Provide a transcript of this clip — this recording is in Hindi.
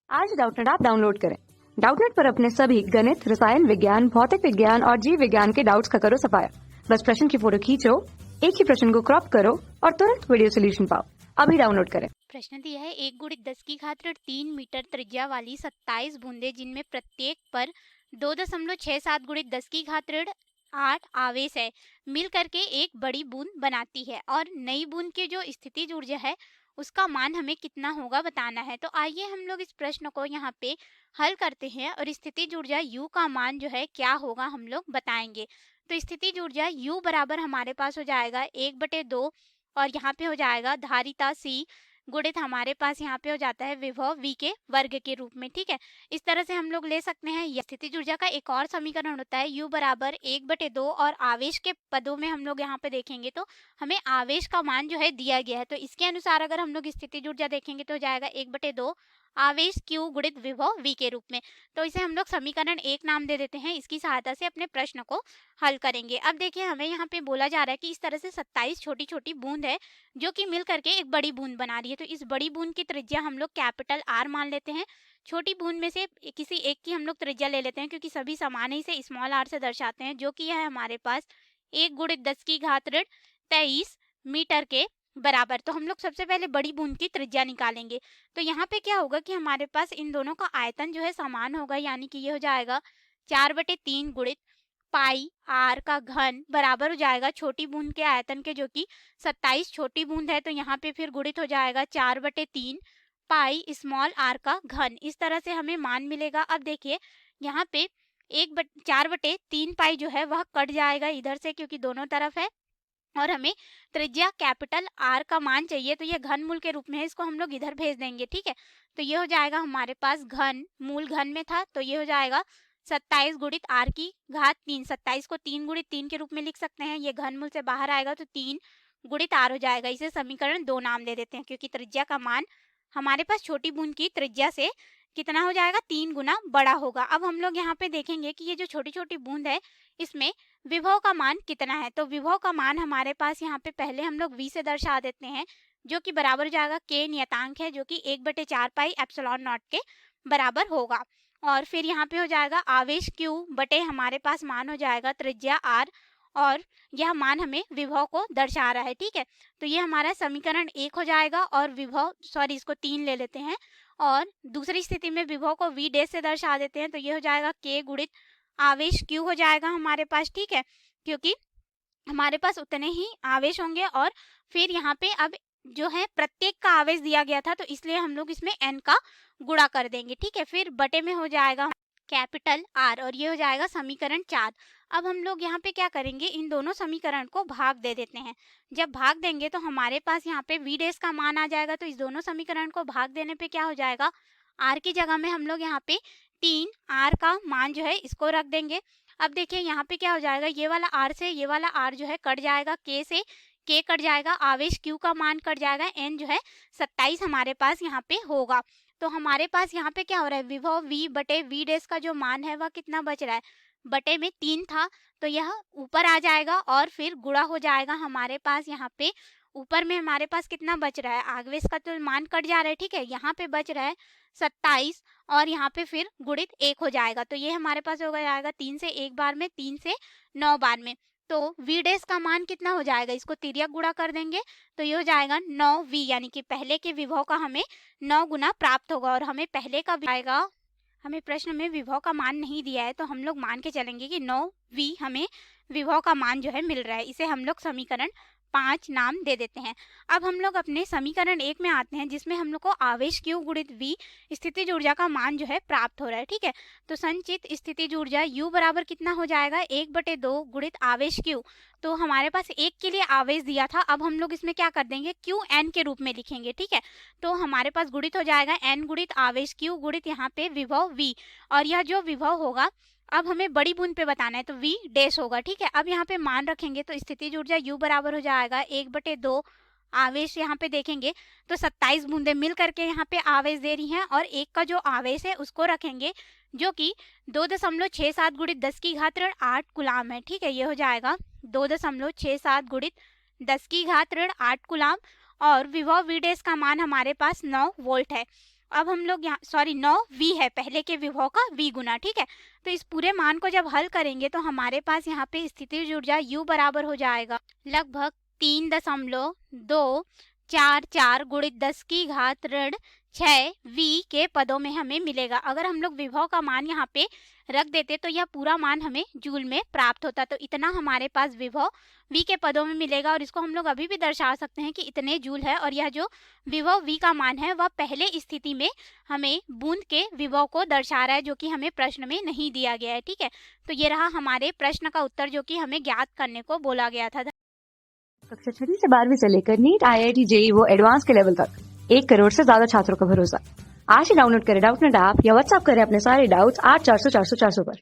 आज डाउटनेट ऐप डाउनलोड करें। डाउटनेट पर अपने सभी गणित, रसायन विज्ञान, भौतिक विज्ञान और जीव विज्ञान के डाउट्स का करो सफाया। बस प्रश्न की फोटो खींचो, एक ही प्रश्न को क्रॉप करो और तुरंत वीडियो सोल्यूशन पाओ। अभी डाउनलोड करें। प्रश्न दिया है 1 × 10 की घात 3 मीटर त्रिज्या वाली 27 बूंदें जिनमें प्रत्येक पर 2.67 × 10 की घात 8 आवेश है, मिल करके एक बड़ी बूंद बनाती है और नई बूंद की जो स्थितिज ऊर्जा है उसका मान हमें कितना होगा बताना है। तो आइए हम लोग इस प्रश्न को यहाँ पे हल करते हैं और स्थितिज ऊर्जा U का मान जो है क्या होगा हम लोग बताएंगे। तो स्थितिज ऊर्जा U बराबर हमारे पास हो जाएगा 1/2 और यहाँ पे हो जाएगा धारिता C गुणित हमारे पास यहाँ पे हो जाता है विभव V के वर्ग के रूप में। ठीक है, इस तरह से हम लोग ले सकते हैं। यह स्थितिज ऊर्जा का एक और समीकरण होता है U बराबर 1/2 और आवेश के पदों में हम लोग यहाँ पे देखेंगे तो हमें आवेश का मान जो है दिया गया है। तो इसके अनुसार अगर हम लोग स्थितिज ऊर्जा देखेंगे तो हो जाएगा 1/2 आवेश Q गुणित विभव V के रूप में। तो इसे हम लोग समीकरण 1 नाम दे देते हैं। इसकी सहायता से अपने प्रश्न को हल करेंगे। अब देखिए हमें यहाँ पे बोला जा रहा है कि इस तरह से 27 छोटी छोटी बूंद है जो कि मिल करके एक बड़ी बूंद बना रही है। तो इस बड़ी बूंद की त्रिज्या हम लोग कैपिटल R मान लेते हैं। छोटी बूंद में से किसी एक की हम लोग त्रिज्या ले लेते हैं क्योंकि सभी समान ही से स्मॉल r से दर्शाते हैं, जो कि यह है हमारे पास 1 × 10 की घात 23 मीटर के बराबर। तो हम लोग सबसे पहले बड़ी बूंद की त्रिज्या निकालेंगे। तो यहाँ पे क्या होगा कि हमारे पास इन दोनों का आयतन जो है समान होगा, यानी कि ये हो जाएगा 4/3 गुणित पाई r का घन बराबर हो जाएगा छोटी बूंद के आयतन के, जो कि 27 छोटी बूंद है। तो यहाँ पे फिर गुणित हो जाएगा 4/3 पाई स्मॉल r का घन। इस तरह से हमें मान मिलेगा। अब देखिए यहाँ पे 4/3 पाई जो है वह कट जाएगा इधर से क्योंकि दोनों तरफ है और हमें त्रिज्या कैपिटल R का मान चाहिए। तो ये घन मूल के रूप में है, इसको हम लोग इधर भेज देंगे। ठीक है, तो ये हो जाएगा हमारे पास घन, मूल घन में था तो ये हो जाएगा 27 गुणित R की घात 3। 27 को 3 गुणित 3 के रूप में लिख सकते हैं। ये घन मूल से बाहर आएगा तो 3 गुणित R हो जाएगा। इसे समीकरण 2 नाम दे देते हैं क्योंकि त्रिज्या का मान हमारे पास छोटी बूंद की त्रिज्या से कितना हो जाएगा, 3 गुना बड़ा होगा। अब हम लोग यहाँ पे देखेंगे कि ये जो छोटी छोटी बूंद है इसमें विभव का मान कितना है। तो विभव का मान हमारे पास यहाँ पे पहले हम लोग V से दर्शा देते हैं, जो कि बराबर हो जाएगा K नियतांक है, जो कि 1/4 पाई एप्सिलॉन नॉट के बराबर होगा। और फिर यहाँ पे हो जाएगा आवेश Q बटे हमारे पास मान हो जाएगा त्रिज्या R और यह मान हमें विभव को दर्शा रहा है। ठीक है, तो ये हमारा समीकरण 1 हो जाएगा और विभव इसको 3 ले लेते हैं और दूसरी स्थिति में विभव को V डैश से दर्शा देते हैं। तो ये हो जाएगा K गुणित आवेश Q हो जाएगा हमारे पास। ठीक है, क्योंकि हमारे पास उतने ही आवेश होंगे और फिर यहाँ पे अब जो है प्रत्येक का आवेश दिया गया था तो इसलिए हम लोग इसमें n का गुणा कर देंगे। ठीक है, फिर बटे में हो जाएगा कैपिटल R और ये हो जाएगा समीकरण 4। अब हम लोग यहाँ पे क्या करेंगे, इन दोनों समीकरण को भाग दे देते हैं। जब भाग देंगे तो हमारे पास यहाँ पे V डैश का मान आ जाएगा। तो इस दोनों समीकरण को भाग देने पे क्या हो जाएगा, R की जगह में हम लोग यहाँ पे 3 R का मान जो है इसको रख देंगे। अब देखिए यहाँ पे क्या हो जाएगा, ये वाला R से ये वाला R जो है कट जाएगा, K से K कट जाएगा, आवेश Q का मान कट जाएगा, N जो है 27 हमारे पास यहाँ पे होगा। तो हमारे पास यहाँ पे क्या हो रहा है, विभव V बटे V डैश का जो मान है वह कितना बच रहा है, बटे में 3 था तो यह ऊपर आ जाएगा और फिर गुणा हो जाएगा हमारे पास यहाँ पे ऊपर में हमारे पास कितना बच रहा है, आवेश का तो मान कट जा रहा है। ठीक है, यहाँ पे बच रहा है 27 और यहाँ पे फिर गुणित 1 हो जाएगा। तो ये हमारे पास हो जाएगा 3 से 1 बार में, 3 से 9 बार में। तो V डैश का मान कितना हो जाएगा, इसको तिर्यक गुणा कर देंगे तो ये हो जाएगा 9V, यानी कि पहले के विभव का हमें 9 गुना प्राप्त होगा। और हमें पहले का आएगा, हमें प्रश्न में विभव का मान नहीं दिया है तो हम लोग मान के चलेंगे कि 9V हमें विभव का मान जो है मिल रहा है। इसे हम लोग समीकरण 5 नाम दे देते हैं। अब हम लोग अपने समीकरण 1 में आते हैं जिसमें हम लोग को आवेश Q गुणित V स्थितिज ऊर्जा का मान जो है प्राप्त हो रहा है। ठीक है, तो संचित स्थितिज ऊर्जा U बराबर कितना हो जाएगा, 1/2 गुणित आवेश Q। तो हमारे पास एक के लिए आवेश दिया था, अब हम लोग इसमें क्या कर देंगे, Qn के रूप में लिखेंगे। ठीक है, तो हमारे पास गुणित हो जाएगा N गुणित आवेश Q गुणित यहाँ पे विभव V और यह जो विभव होगा अब हमें बड़ी बूंद पे बताना है तो V डैश होगा। ठीक है, अब यहाँ पे मान रखेंगे तो स्थितिज ऊर्जा U बराबर हो जाएगा 1/2 आवेश यहाँ पे देखेंगे तो 27 बूंदें मिल करके यहाँ पे आवेश दे रही हैं और एक का जो आवेश है उसको रखेंगे जो कि 2.67 गुणित 10 की घात 8 कूलाम है। ठीक है, ये हो जाएगा 2.67 गुणित 10 की घात 8 कूलाम और विभव V डैश का मान हमारे पास 9 वोल्ट है। अब हम लोग यहाँ 9 v है, पहले के विभव का v गुना, ठीक है। तो इस पूरे मान को जब हल करेंगे तो हमारे पास यहाँ पे स्थितिज ऊर्जा u बराबर हो जाएगा लगभग 3.244 गुणित 10 की घात ऋण 6 v के पदों में हमें मिलेगा। अगर हम लोग विभव का मान यहाँ पे रख देते तो यह पूरा मान हमें जूल में प्राप्त होता। तो इतना हमारे पास विभव v के पदों में मिलेगा और इसको हम लोग अभी भी दर्शा सकते हैं कि इतने जूल है। और यह जो विभव v का मान है वह पहले स्थिति में हमें बूंद के विभव को दर्शा रहा है, जो कि हमें प्रश्न में नहीं दिया गया है, ठीक है। तो ये रहा हमारे प्रश्न का उत्तर जो कि हमें ज्ञात करने को बोला गया था। कक्षा 6 से 12वीं से लेकर नीट, IIT, JEE वो एडवांस के लेवल तक 1 करोड़ से ज्यादा छात्रों का भरोसा। आज ही डाउनलोड करें डाउटनेट ऐप या व्हाट्सएप करें अपने सारे डाउट्स 8400 400 400 पर।